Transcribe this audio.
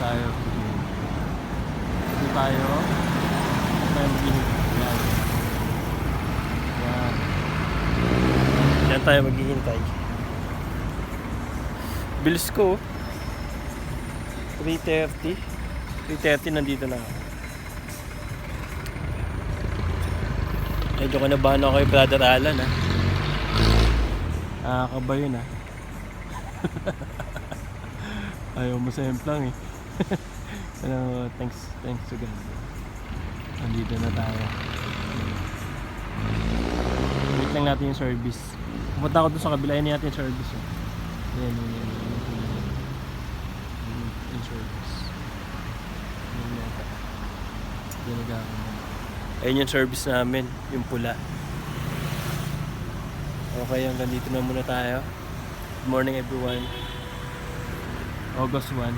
tayo. Dito tayo. Dito tayo maghihintay. Yan. Yan. Yan tayo maghihintay. Bilis ko. 3:30. 3:30 nandito na ako. Medyo kanabahan ako kay Brother Alan ha. Nakakabayo na. Ayaw mo sa hemplang eh. Pero thanks to God. Nandito na tayo. Wait lang natin yung service. Pupunta ako doon sa kabila. Yan natin yung service eh. Yan yung service. Yan yata. Ayun yung service namin. Yung pula. Okay, hanggang dito na muna tayo. Good morning everyone. August 1.